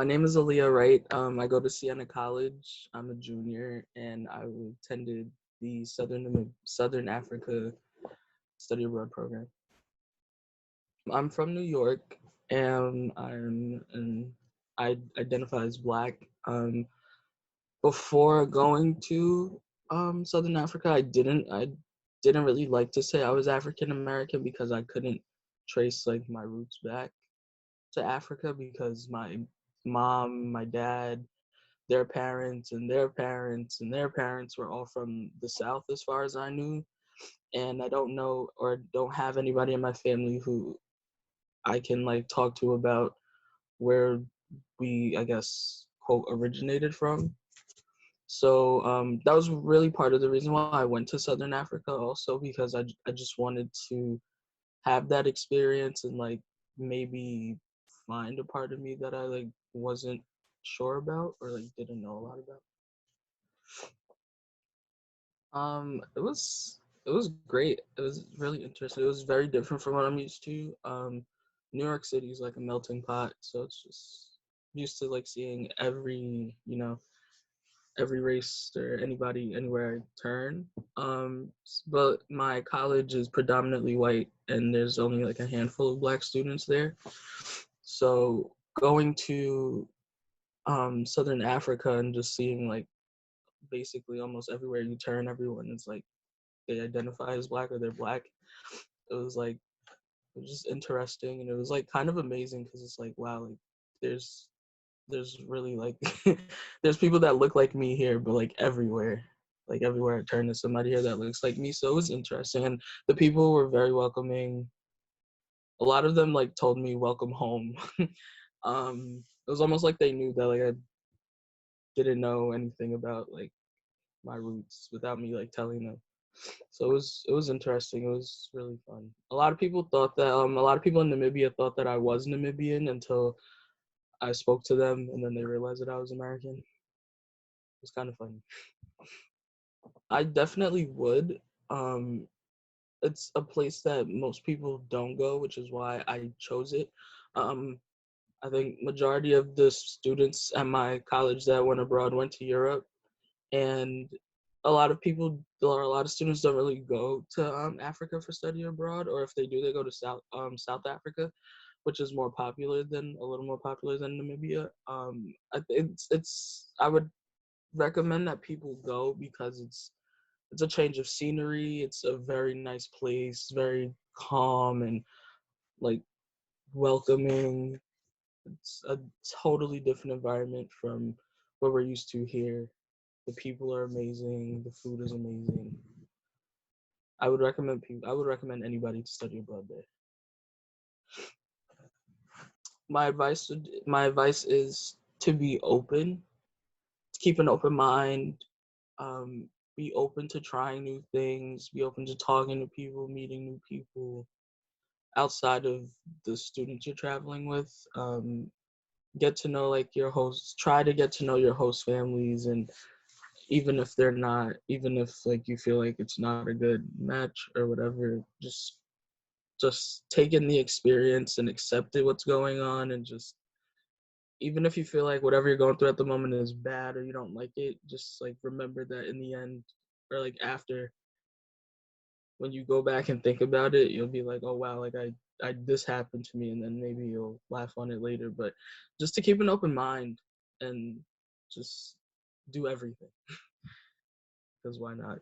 My name is Aliyah, right? I go to Siena College. I'm a junior, and I attended the Southern Africa study abroad program. I'm from New York, and I identify as Black. Before going to Southern Africa, I didn't really like to say I was African American because I couldn't trace like my roots back to Africa because my mom, my dad, their parents and their parents and their parents were all from the South as far as I knew. And I don't know or don't have anybody in my family who I can like talk to about where we, I guess, quote, originated from. So that was really part of the reason why I went to Southern Africa also because I just wanted to have that experience and like maybe find a part of me that I like wasn't sure about or like didn't know a lot about. It was great. It was really interesting. It was very different from what I'm used to. New York City is like a melting pot, so it's just used to like seeing every race or anybody anywhere I turn. But my college is predominantly white, and there's only like a handful of Black students there. So going to Southern Africa and just seeing like basically almost everywhere you turn, everyone is like they identify as Black or they're Black. It was like it was just interesting, and it was like kind of amazing because it's like wow, like there's there's really like there's people that look like me here, but like everywhere. Like everywhere I turn, there's somebody here that looks like me. So it was interesting, and the people were very welcoming. A lot of them like told me welcome home. It was almost like they knew that like I didn't know anything about like my roots without me like telling them. So it was interesting. It was really fun. A lot of people thought that a lot of people in Namibia thought that I was Namibian until I spoke to them, and then they realized that I was American. It was kind of funny. I definitely would. Um, it's a place that most people don't go, which is why I chose it. Um, I think majority of the students at my college that went abroad went to Europe, and a lot of people or a lot of students don't really go to Africa for study abroad, or if they do, they go to South Africa, which is more popular than a little more popular than Namibia. I would recommend that people go because it's a change of scenery. It's a very nice place, very calm and like welcoming. It's a totally different environment from what we're used to here. The people are amazing. The food is amazing. I would recommend anybody to study abroad there. My advice is to be open, to keep an open mind, be open to trying new things, be open to talking to people, meeting new people outside of the students you're traveling with. Get to know like your hosts. Try to get to know your host families, and even if like you feel like it's not a good match or whatever, just take in the experience and accept it what's going on, and just even if you feel like whatever you're going through at the moment is bad or you don't like it, just like remember that in the end or like after when you go back and think about it, you'll be like, oh wow, like I this happened to me, and then maybe you'll laugh on it later. But just to keep an open mind and just do everything, because why not?